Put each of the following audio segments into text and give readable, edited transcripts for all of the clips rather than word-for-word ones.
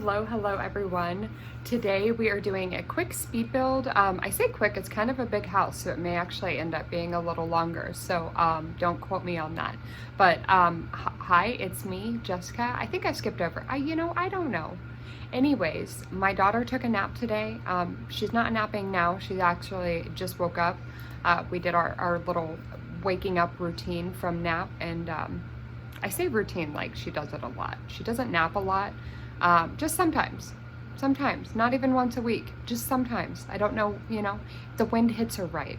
Hello everyone. Today we are doing a quick speed build. I say quick, it's kind of a big house, so it may actually end up being a little longer, so don't quote me on that. But hi, it's me, Jessica. I think I skipped over. I don't know. Anyways, my daughter took a nap today. She's not napping now, she actually just woke up. We did our little waking up routine from nap, and I say routine like she does it a lot. She doesn't nap a lot, just sometimes, not even once a week, just sometimes. I don't know, the wind hits her right.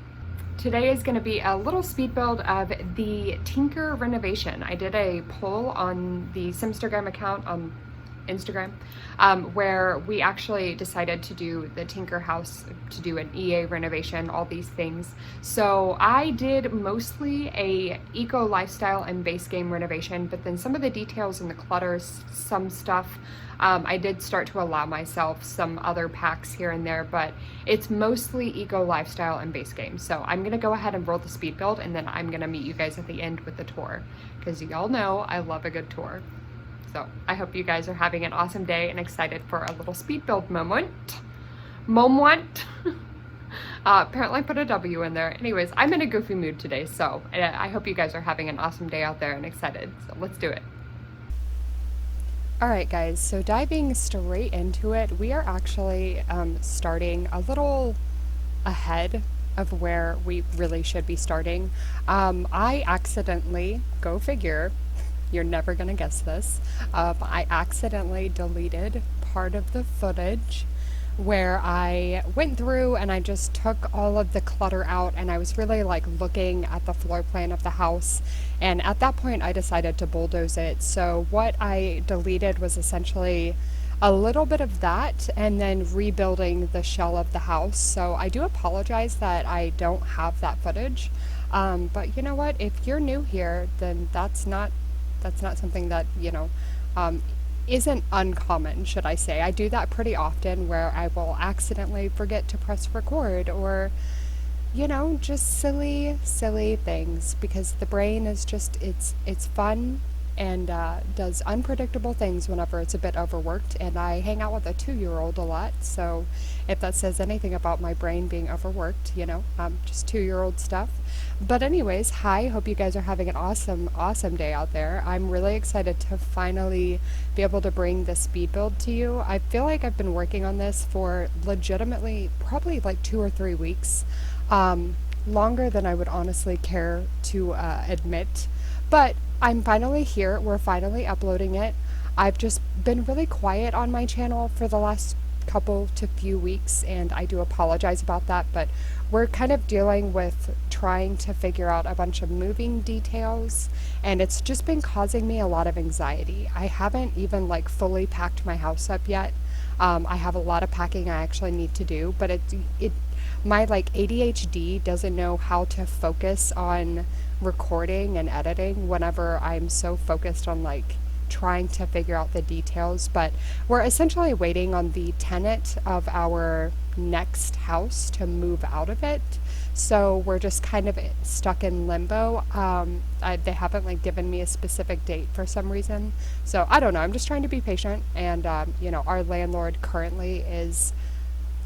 Today is going to be a little speed build of the Tinker renovation. I did a poll on the SIMstagram account on Instagram, where we actually decided to do the Tinker house, to do an EA renovation, all these things. So I did mostly a eco lifestyle and base game renovation, but then some of the details and the clutters, some stuff, I did start to allow myself some other packs here and there, but it's mostly eco lifestyle and base game. So I'm gonna go ahead and roll the speed build, and then I'm gonna meet you guys at the end with the tour, because y'all know I love a good tour. So I hope you guys are having an awesome day and excited for a little speed build moment. Apparently I put a W in there. Anyways, I'm in a goofy mood today, so I hope you guys are having an awesome day out there and excited. So let's do it. Alright guys, so diving straight into it, we are actually starting a little ahead of where we really should be starting. I accidentally, go figure, you're never gonna guess this, I accidentally deleted part of the footage where I went through and I just took all of the clutter out, and I was really like looking at the floor plan of the house, and at that point I decided to bulldoze it. So what I deleted was essentially a little bit of that and then rebuilding the shell of the house. So I do apologize that I don't have that footage, but you know what, if you're new here, then that's not something that, isn't uncommon, should I say. I do that pretty often, where I will accidentally forget to press record, or, just silly things, because the brain is just, it's fun and does unpredictable things whenever it's a bit overworked. And I hang out with a 2-year-old a lot, so if that says anything about my brain being overworked, just 2-year-old stuff. But anyways, hi, hope you guys are having an awesome day out there. I'm really excited to finally be able to bring this speed build to you. I feel like I've been working on this for legitimately probably like 2 or 3 weeks, longer than I would honestly care to admit. But I'm finally here, we're finally uploading it. I've just been really quiet on my channel for the last couple to few weeks, and I do apologize about that, but we're kind of dealing with trying to figure out a bunch of moving details, and it's just been causing me a lot of anxiety. I haven't even like fully packed my house up yet. I have a lot of packing I actually need to do, but my like ADHD doesn't know how to focus on recording and editing whenever I'm so focused on like trying to figure out the details. But we're essentially waiting on the tenant of our next house to move out of it, so we're just kind of stuck in limbo. They haven't like given me a specific date for some reason, so I don't know. I'm just trying to be patient, and our landlord currently is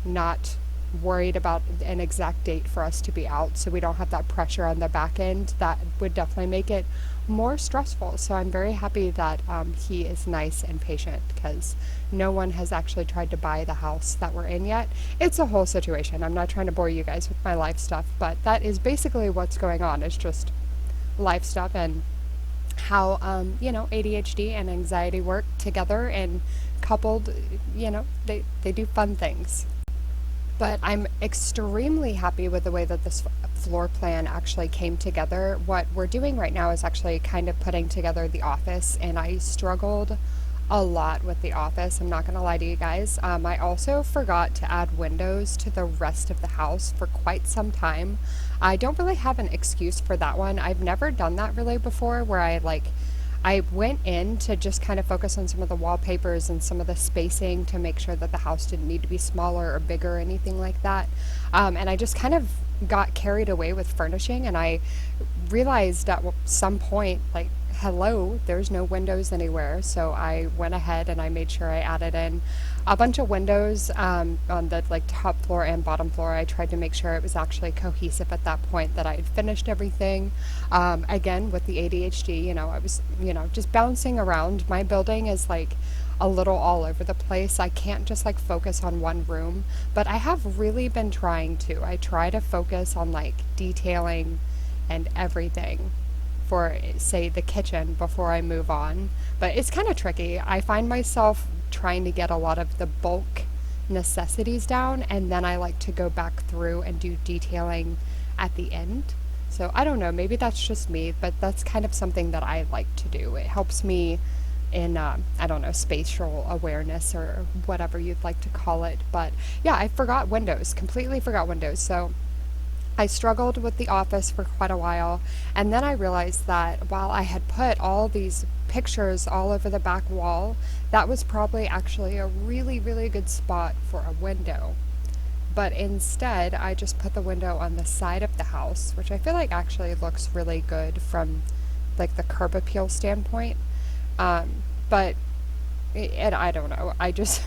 not worried about an exact date for us to be out, so we don't have that pressure on the back end. That would definitely make it more stressful. So I'm very happy that he is nice and patient, because no one has actually tried to buy the house that we're in yet. It's a whole situation. I'm not trying to bore you guys with my life stuff, but that is basically what's going on. It's just life stuff, and how ADHD and anxiety work together, and coupled, they do fun things. But I'm extremely happy with the way that this floor plan actually came together. What we're doing right now is actually kind of putting together the office, and I struggled a lot with the office, I'm not going to lie to you guys. I also forgot to add windows to the rest of the house for quite some time. I don't really have an excuse for that one. I've never done that really before, where I went in to just kind of focus on some of the wallpapers and some of the spacing to make sure that the house didn't need to be smaller or bigger or anything like that. And I just kind of got carried away with furnishing, and I realized at some point, like hello, there's no windows anywhere. So I went ahead and I made sure I added in a bunch of windows on the like top floor and bottom floor. I tried to make sure it was actually cohesive at that point, that I had finished everything. Again, with the ADHD, I was, just bouncing around. My building is like a little all over the place. I can't just like focus on one room, but I have really been trying to. I try to focus on like detailing and everything for, say, the kitchen before I move on. But it's kind of tricky. I find myself trying to get a lot of the bulk necessities down, and then I like to go back through and do detailing at the end. So I don't know, maybe that's just me, but that's kind of something that I like to do. It helps me in, I don't know, spatial awareness or whatever you'd like to call it. But yeah, I forgot windows, completely forgot windows. So I struggled with the office for quite a while, and then I realized that while I had put all these pictures all over the back wall, that was probably actually a really, really good spot for a window. But instead, I just put the window on the side of the house, which I feel like actually looks really good from like the curb appeal standpoint. But and I don't know, I just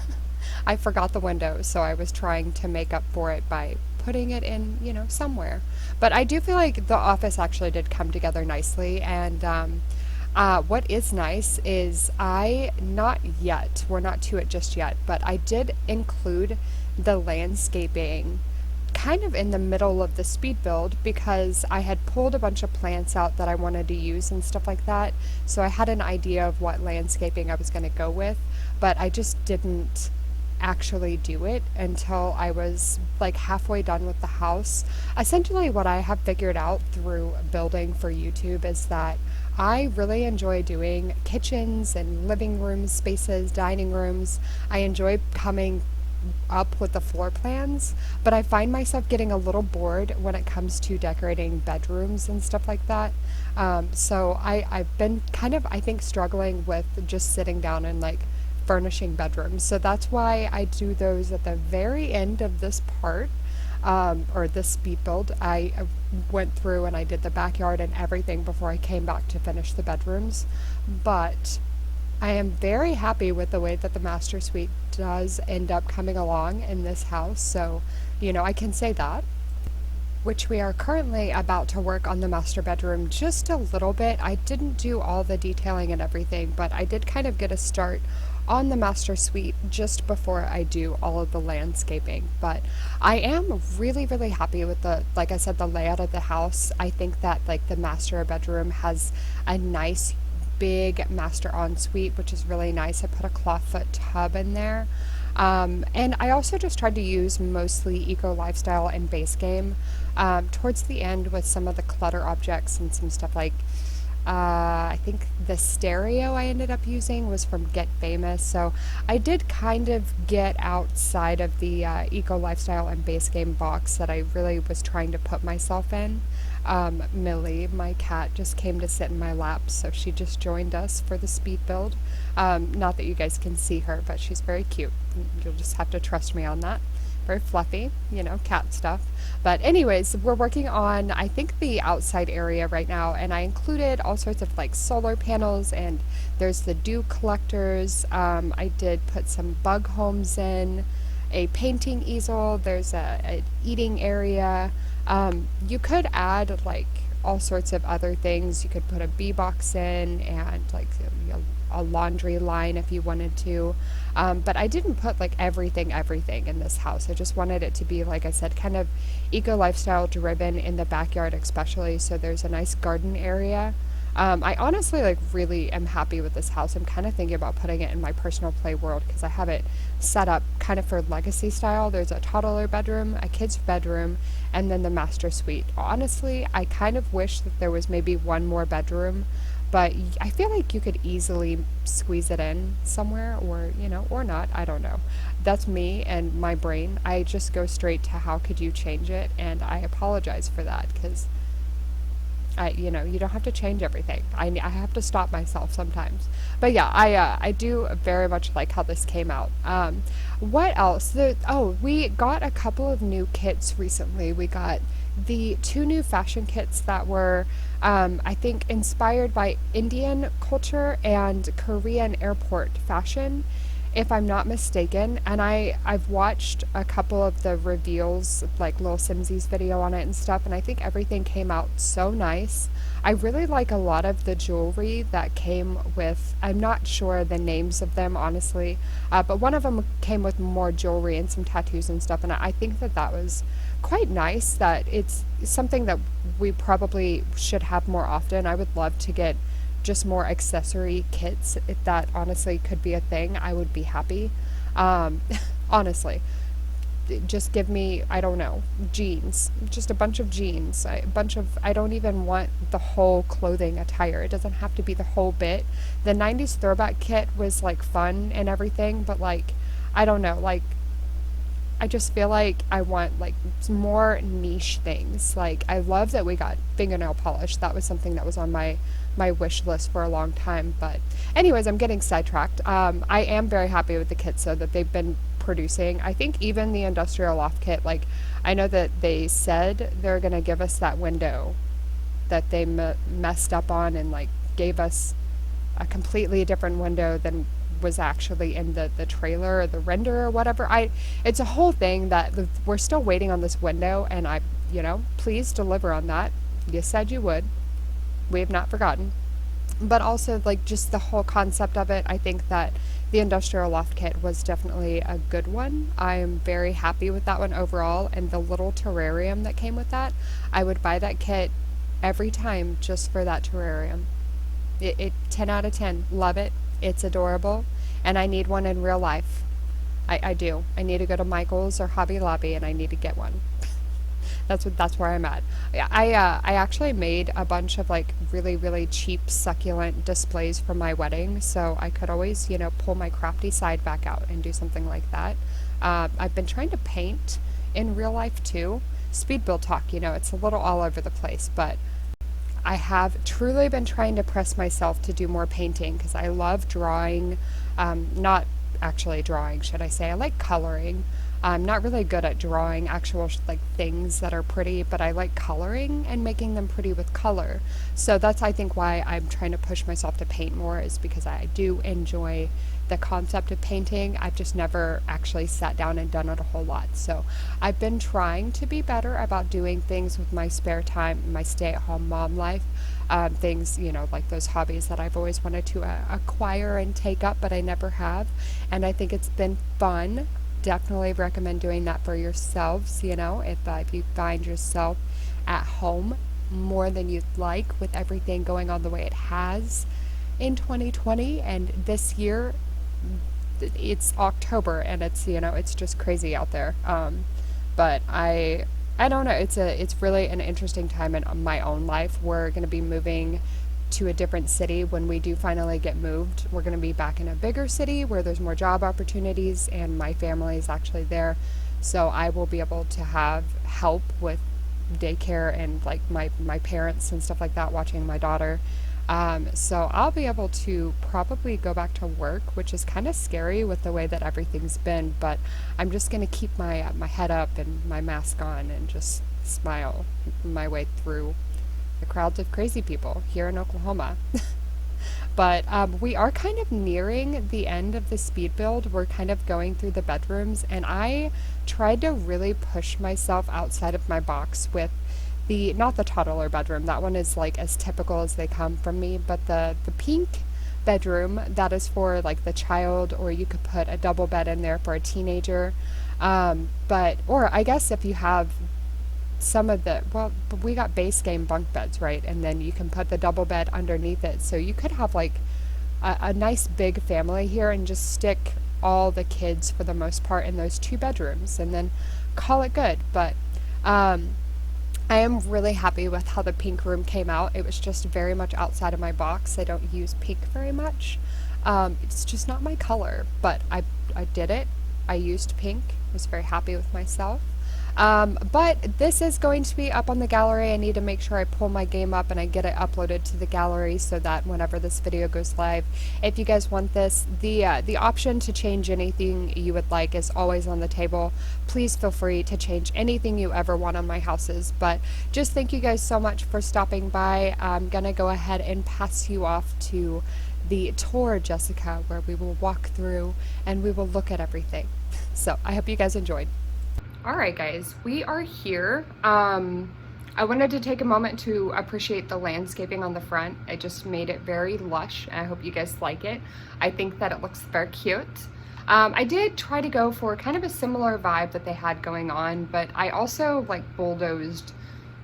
I forgot the window, so I was trying to make up for it by putting it in, somewhere. But I do feel like the office actually did come together nicely, and what is nice is not yet, we're not to it just yet, but I did include the landscaping kind of in the middle of the speed build, because I had pulled a bunch of plants out that I wanted to use and stuff like that. So I had an idea of what landscaping I was going to go with, but I just didn't actually do it until I was like halfway done with the house. Essentially, what I have figured out through building for YouTube is that I really enjoy doing kitchens and living room spaces, dining rooms. I enjoy coming up with the floor plans, but I find myself getting a little bored when it comes to decorating bedrooms and stuff like that. So I've been kind of, I think, struggling with just sitting down and like furnishing bedrooms. So that's why I do those at the very end of this part, or this speed build. I went through and I did the backyard and everything before I came back to finish the bedrooms. But I am very happy with the way that the master suite does end up coming along in this house. So, I can say that. Which we are currently about to work on the master bedroom just a little bit. I didn't do all the detailing and everything, but I did kind of get a start on the master suite just before I do all of the landscaping. But I am really, really happy with like I said, the layout of the house. I think that like the master bedroom has a nice big master ensuite, which is really nice. I put a clawfoot tub in there. And I also just tried to use mostly eco lifestyle and base game towards the end with some of the clutter objects and some stuff like I think the stereo I ended up using was from Get Famous. So I did kind of get outside of the eco lifestyle and base game box that I really was trying to put myself in. Millie, my cat, just came to sit in my lap, so she just joined us for the speed build. Not that you guys can see her, but she's very cute. You'll just have to trust me on that. Very fluffy, cat stuff. But anyways, we're working on, I think, the outside area right now, and I included all sorts of like solar panels, and there's the dew collectors. I did put some bug homes in, a painting easel, there's a eating area. You could add like all sorts of other things. You could put a bee box in and like a laundry line if you wanted to. But I didn't put like everything in this house. I just wanted it to be, like I said, kind of eco lifestyle driven in the backyard especially. So there's a nice garden area. I honestly like really am happy with this house. I'm kind of thinking about putting it in my personal play world because I have it set up kind of for legacy style. There's a toddler bedroom, a kid's bedroom, and then the master suite. Honestly, I kind of wish that there was maybe one more bedroom, but I feel like you could easily squeeze it in somewhere, or or not. I don't know. That's me and my brain. I just go straight to how could you change it, and I apologize for that because You don't have to change everything. I have to stop myself sometimes. But yeah, I do very much like how this came out. What else? We got a couple of new kits recently. We got the two new fashion kits that were, I think, inspired by Indian culture and Korean airport fashion, if I'm not mistaken. And I've watched a couple of the reveals, like Lil Simsy's video on it and stuff, and I think everything came out so nice. I really like a lot of the jewelry that came with, I'm not sure the names of them, honestly, but one of them came with more jewelry and some tattoos and stuff, and I think that that was quite nice. That it's something that we probably should have more often. I would love to get just more accessory kits. If that honestly could be a thing, I would be happy. Um, honestly, just give me, I don't know, jeans, just a bunch of jeans, a bunch of, I don't even want the whole clothing attire. It doesn't have to be the whole bit. The 90s throwback kit was like fun and everything, but like, I don't know, like, I just feel like I want like some more niche things. Like, I love that we got fingernail polish. That was something that was on my wish list for a long time. But anyways, I'm getting sidetracked. I am very happy with the kits though that they've been producing. I think even the industrial loft kit, like, I know that they said they're gonna give us that window that they messed up on, and like gave us a completely different window than was actually in the trailer or the render or whatever. It's a whole thing that we're still waiting on this window, and please deliver on that. You said you would. We have not forgotten. But also, like, just the whole concept of it, I think that the industrial loft kit was definitely a good one. I am very happy with that one overall, and the little terrarium that came with that, I would buy that kit every time just for that terrarium. It 10 out of 10. Love it. It's adorable, and I need one in real life. I do. I need to go to Michael's or Hobby Lobby, and I need to get one. That's where I'm at. I actually made a bunch of like really, really cheap succulent displays for my wedding, so I could always, pull my crafty side back out and do something like that. I've been trying to paint in real life too. Speed build talk, it's a little all over the place, but I have truly been trying to press myself to do more painting because I love drawing. Not actually drawing, should I say. I like coloring. I'm not really good at drawing actual like things that are pretty, but I like coloring and making them pretty with color. So that's, I think, why I'm trying to push myself to paint more, is because I do enjoy the concept of painting. I've just never actually sat down and done it a whole lot. So I've been trying to be better about doing things with my spare time, my stay-at-home mom life. Things, like those hobbies that I've always wanted to acquire and take up, but I never have. And I think it's been fun. Definitely recommend doing that for yourselves, if you find yourself at home more than you'd like with everything going on the way it has in 2020. And this year, it's October, and it's just crazy out there. But I don't know, it's really an interesting time in my own life. We're going to be moving to a different city when we do finally get moved. We're going to be back in a bigger city where there's more job opportunities, and my family is actually there, so I will be able to have help with daycare and like my parents and stuff like that, watching my daughter. So I'll be able to probably go back to work, which is kind of scary with the way that everything's been, but I'm just going to keep my my head up and my mask on and just smile my way through the crowds of crazy people here in Oklahoma. But we are kind of nearing the end of the speed build. We're kind of going through the bedrooms, and I tried to really push myself outside of my box with not the toddler bedroom. That one is like as typical as they come from me, but the pink bedroom that is for like the child, or you could put a double bed in there for a teenager. Or I guess if you have but we got base game bunk beds, right? And then you can put the double bed underneath it. So you could have like a nice big family here and just stick all the kids for the most part in those two bedrooms and then call it good. But I am really happy with how the pink room came out. It was just very much outside of my box. I don't use pink very much. It's just not my color, but I did it. I used pink. I was very happy with myself. But this is going to be up on the gallery. I need to make sure I pull my game up and I get it uploaded to the gallery so that whenever this video goes live, if you guys want this, the option to change anything you would like is always on the table. Please feel free to change anything you ever want on my houses. But just thank you guys so much for stopping by. I'm gonna go ahead and pass you off to the tour, Jessica, where we will walk through and we will look at everything. So I hope you guys enjoyed. All right, guys, we are here. I wanted to take a moment to appreciate the landscaping on the front. It just made it very lush, and I hope you guys like it. I think that it looks very cute. I did try to go for kind of a similar vibe that they had going on, but I also like bulldozed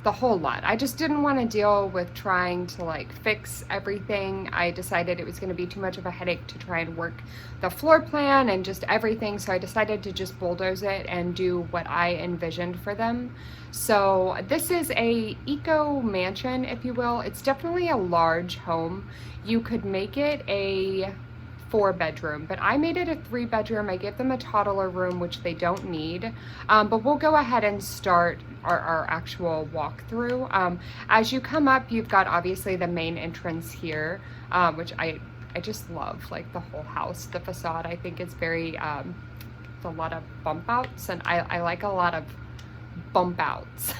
the whole lot. I just didn't want to deal with trying to like fix everything. I decided it was going to be too much of a headache to try and work the floor plan and just everything, so I decided to just bulldoze it and do what I envisioned for them. So this is a eco mansion, if you will. It's definitely a large home. You could make it a 4-bedroom, but I made it a 3-bedroom. I gave them a toddler room, which they don't need, but we'll go ahead and start our actual walkthrough. As you come up, you've got obviously the main entrance here, which I just love, like the whole house. The facade I think is very it's a lot of bump outs, and I like a lot of bump outs.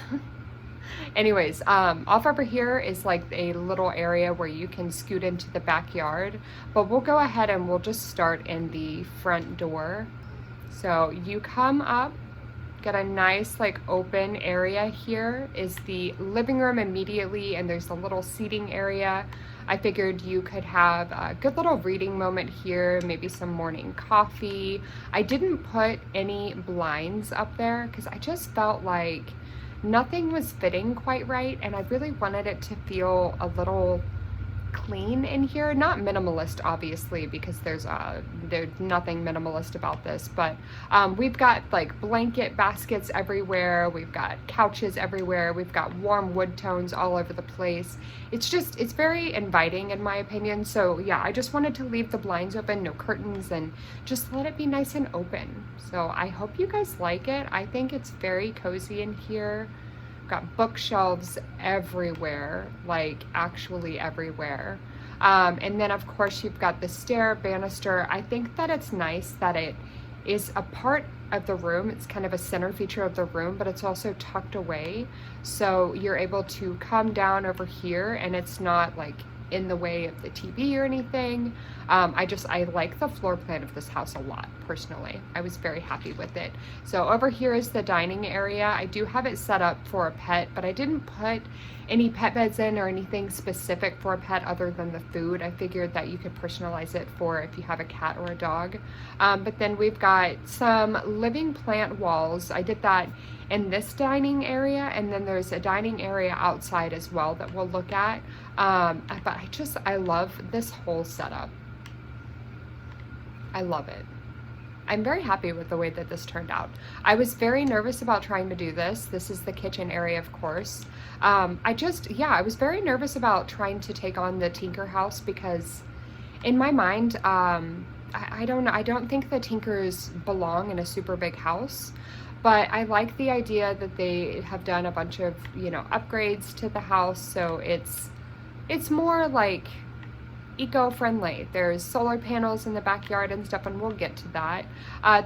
Anyways, off over here is like a little area where you can scoot into the backyard, but we'll go ahead and we'll just start in the front door. So you come up, get a nice like open area. Here is the living room immediately, and there's a little seating area. I figured you could have a good little reading moment here, maybe some morning coffee. I didn't put any blinds up there because I just felt like nothing was fitting quite right, and I really wanted it to feel a little clean in here. Not minimalist, obviously, because there's nothing minimalist about this, but we've got like blanket baskets everywhere, we've got couches everywhere, we've got warm wood tones all over the place. It's very inviting in my opinion. So yeah, I just wanted to leave the blinds open, no curtains, and just let it be nice and open. So I hope you guys like it. I think it's very cozy in here. Got bookshelves everywhere, like actually everywhere. And then of course you've got the stair banister. I think that it's nice that it is a part of the room. It's kind of a center feature of the room, but it's also tucked away. So you're able to come down over here and it's not like in the way of the TV or anything. I like the floor plan of this house a lot, personally. I was very happy with it. So over here is the dining area. I do have it set up for a pet, but I didn't put any pet beds in or anything specific for a pet other than the food. I figured that you could personalize it for if you have a cat or a dog. But then we've got some living plant walls. I did that in this dining area, and then there's a dining area outside as well that we'll look at. But I love this whole setup. I love it. I'm very happy with the way that this turned out. I was very nervous about trying to do this. This is the kitchen area, of course. I was very nervous about trying to take on the Tinker house because in my mind, I don't think the Tinkers belong in a super big house. But I like the idea that they have done a bunch of, upgrades to the house, so it's more like eco-friendly. There's solar panels in the backyard and stuff, and we'll get to that.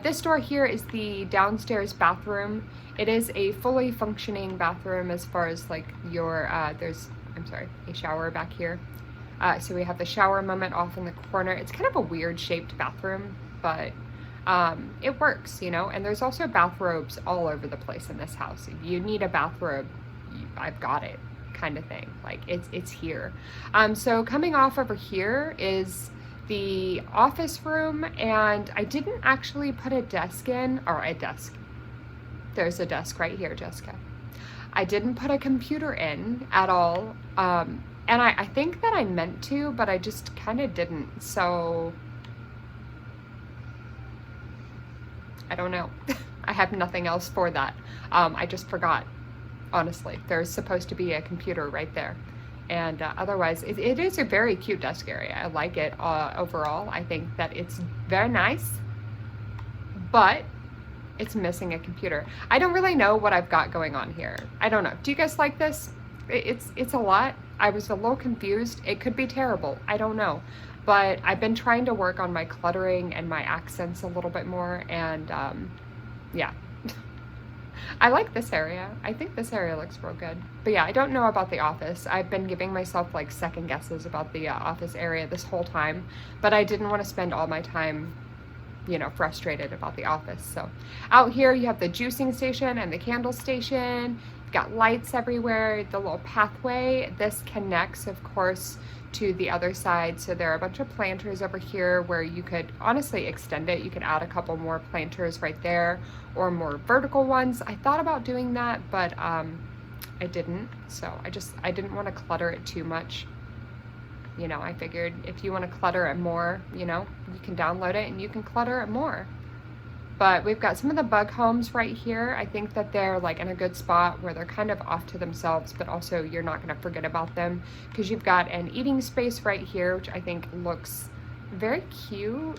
This door here is the downstairs bathroom. It is a fully functioning bathroom as far as like there's a shower back here. So we have the shower moment off in the corner. It's kind of a weird shaped bathroom, but it works, and there's also bathrobes all over the place in this house. If you need a bathrobe, I've got it, kind of thing. Like it's here. So coming off over here is the office room, and I didn't actually put a desk in, or a desk. There's a desk right here, Jessica. I didn't put a computer in at all, and I think that I meant to, but I just kind of didn't. So I don't know. I have nothing else for that. I just forgot, honestly. There's supposed to be a computer right there. And otherwise, it is a very cute desk area. I like it overall. I think that it's very nice. But It's missing a computer. I don't really know what I've got going on here. I don't know. Do you guys like this? It's a lot. I was a little confused. It could be terrible. I don't know. But I've been trying to work on my cluttering and my accents a little bit more, and yeah. I like this area. I think this area looks real good. But yeah, I don't know about the office. I've been giving myself like second guesses about the office area this whole time, but I didn't want to spend all my time, you know, frustrated about the office. So out here you have the juicing station and the candle station. You've got lights everywhere, the little pathway. This connects, of course, to the other side. So there are a bunch of planters over here where you could honestly extend it. You could add a couple more planters right there, or more vertical ones. I thought about doing that, but I didn't. So I didn't want to clutter it too much. You know, I figured if you want to clutter it more, you know, you can download it and you can clutter it more. But we've got some of the bug homes right here. I think that they're like in a good spot where they're kind of off to themselves, but also you're not going to forget about them, because you've got an eating space right here, which I think looks very cute.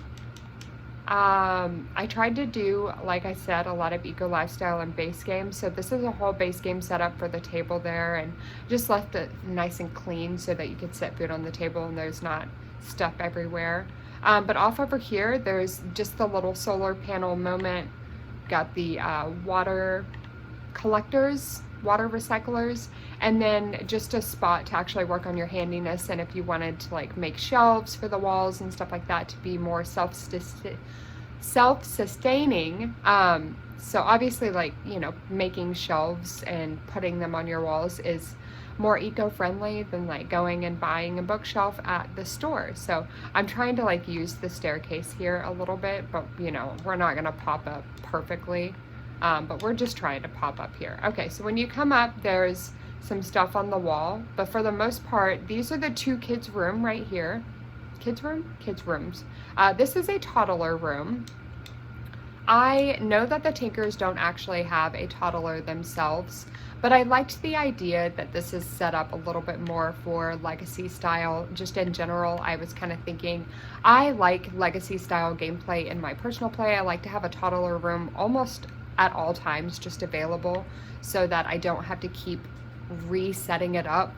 I tried to do, like I said, a lot of eco lifestyle and base games. So this is a whole base game setup for the table there, and just left it nice and clean so that you could set food on the table and there's not stuff everywhere. But off over here, there's just the little solar panel moment. Got the water collectors, water recyclers, and then just a spot to actually work on your handiness. And if you wanted to like make shelves for the walls and stuff like that to be more self-sustaining. So obviously, like, you know, making shelves and putting them on your walls is more eco-friendly than like going and buying a bookshelf at the store. So I'm trying to like use the staircase here a little bit, but you know, we're not gonna pop up perfectly, but we're just trying to pop up here. Okay, so when you come up, there's some stuff on the wall, but for the most part, these are the two kids' room right here. Kids' room? Kids' rooms. This is a toddler room. I know that the Tinkers don't actually have a toddler themselves, but I liked the idea that this is set up a little bit more for legacy style. Just in general, I was kind of thinking, I like legacy style gameplay in my personal play. I like to have a toddler room almost at all times just available so that I don't have to keep resetting it up.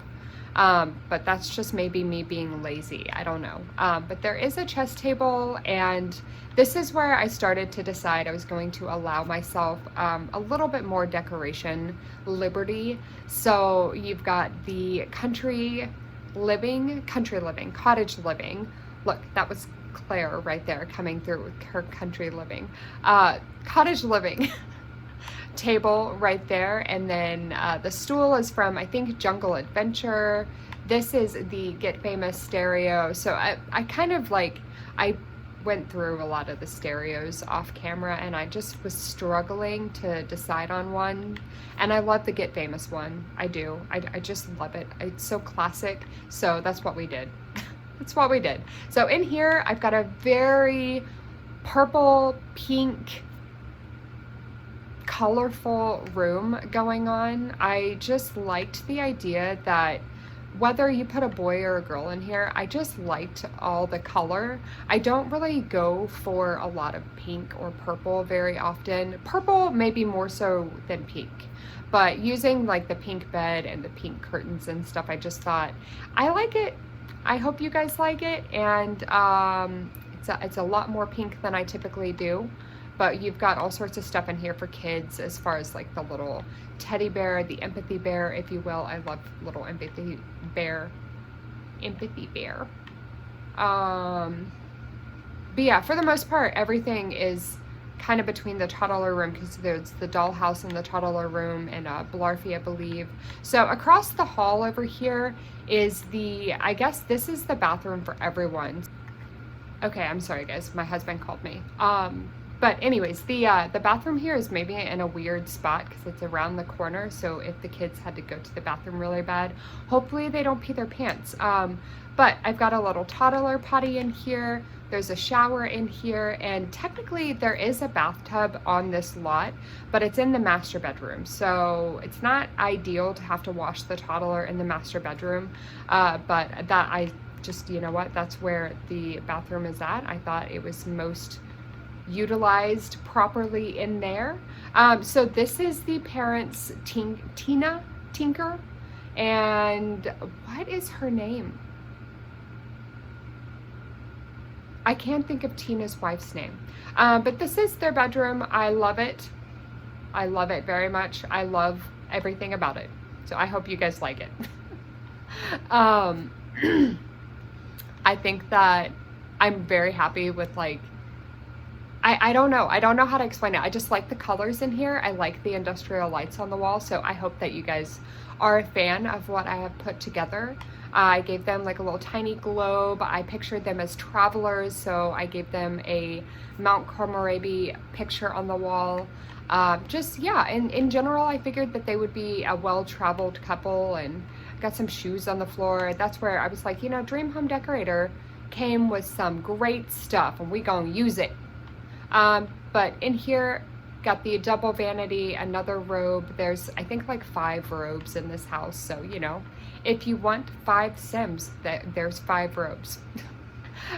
But that's just maybe me being lazy. I don't know. But there is a chess table, and this is where I started to decide I was going to allow myself a little bit more decoration liberty. So you've got the cottage living. Look, that was Claire right there coming through with her country living. Cottage living. Table right there, and then the stool is from, I think, Jungle Adventure. This is the Get Famous stereo. So I kind of like, I went through a lot of the stereos off camera, and I just was struggling to decide on one, and I love the Get Famous one. I do. I just love it. It's so classic. So that's what we did. That's what we did. So in here, I've got a very purple, pink, colorful room going on. I just liked the idea that whether you put a boy or a girl in here, I just liked all the color. I don't really go for a lot of pink or purple very often. Purple maybe more so than pink, but using like the pink bed and the pink curtains and stuff, I just thought, I like it. I hope you guys like it. And it's a lot more pink than I typically do. But you've got all sorts of stuff in here for kids, as far as like the little teddy bear, the empathy bear, if you will. I love little empathy bear. But yeah, for the most part, everything is kind of between the toddler room, because there's the dollhouse in the toddler room and Blarfy, I believe. So across the hall over here is I guess this is the bathroom for everyone. Okay, I'm sorry guys, my husband called me. But anyways, the bathroom here is maybe in a weird spot because it's around the corner. So if the kids had to go to the bathroom really bad, hopefully they don't pee their pants. But I've got a little toddler potty in here. There's a shower in here, and technically there is a bathtub on this lot, but it's in the master bedroom. So it's not ideal to have to wash the toddler in the master bedroom. But that you know what, that's where the bathroom is at. I thought it was most utilized properly in there. So this is the parents, Tina Tinker, and what is her name? I can't think of Tina's wife's name. But this is their bedroom. I love it. I love it very much. I love everything about it. So I hope you guys like it. I think that I'm very happy with, like, I don't know. I don't know how to explain it. I just like the colors in here. I like the industrial lights on the wall. So I hope that you guys are a fan of what I have put together. I gave them like a little tiny globe. I pictured them as travelers. So I gave them a Mount Komorebi picture on the wall. Just, yeah, in general, I figured that they would be a well-traveled couple, and got some shoes on the floor. That's where I was like, you know, Dream Home Decorator came with some great stuff, and we gonna use it. But in here, got the double vanity, another robe. There's, I think, like 5 robes in this house. So, you know, if you want 5 Sims, there's 5 robes.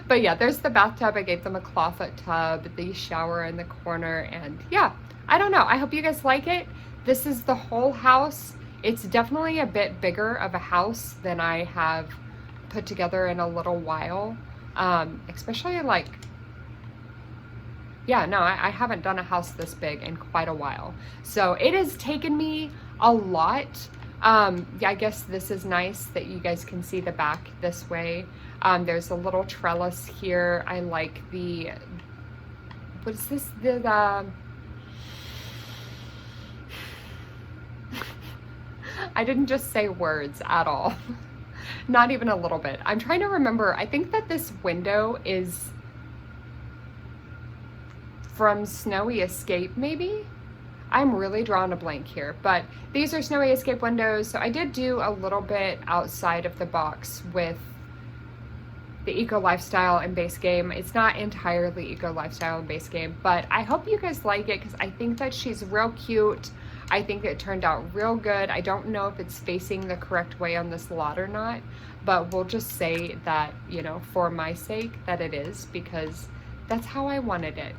But yeah, there's the bathtub. I gave them a clawfoot tub, the shower in the corner, and yeah, I don't know. I hope you guys like it. This is the whole house. It's definitely a bit bigger of a house than I have put together in a little while. Especially like, yeah, no, I haven't done a house this big in quite a while. So it has taken me a lot. Yeah, I guess this is nice that you guys can see the back this way. There's a little trellis here. I like the, what is this? I didn't just say words at all. Not even a little bit. I'm trying to remember. I think that this window is from Snowy Escape, maybe? I'm really drawing a blank here, but these are Snowy Escape windows. So I did do a little bit outside of the box with the Eco Lifestyle and base game. It's not entirely Eco Lifestyle and base game, but I hope you guys like it because I think that she's real cute. I think it turned out real good. I don't know if it's facing the correct way on this lot or not, but we'll just say that, you know, for my sake, that it is, because that's how I wanted it.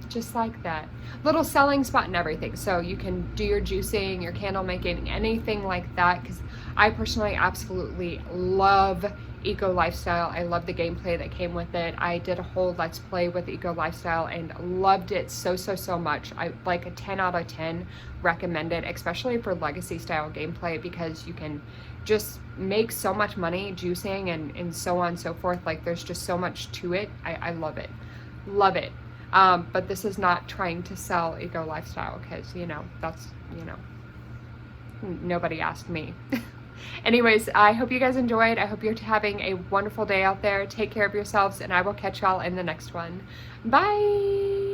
Just like that. Little selling spot and everything. So you can do your juicing, your candle making, anything like that, because I personally absolutely love Eco Lifestyle. I love the gameplay that came with it. I did a whole Let's Play with Eco Lifestyle and loved it so much. I like a 10 out of 10 recommend it, especially for legacy style gameplay, because you can just make so much money juicing and so on and so forth. Like, there's just so much to it. I love it. Love it. But this is not trying to sell Eco Lifestyle because, you know, that's, you know, nobody asked me. Anyways, I hope you guys enjoyed. I hope you're having a wonderful day out there. Take care of yourselves, and I will catch y'all in the next one. Bye!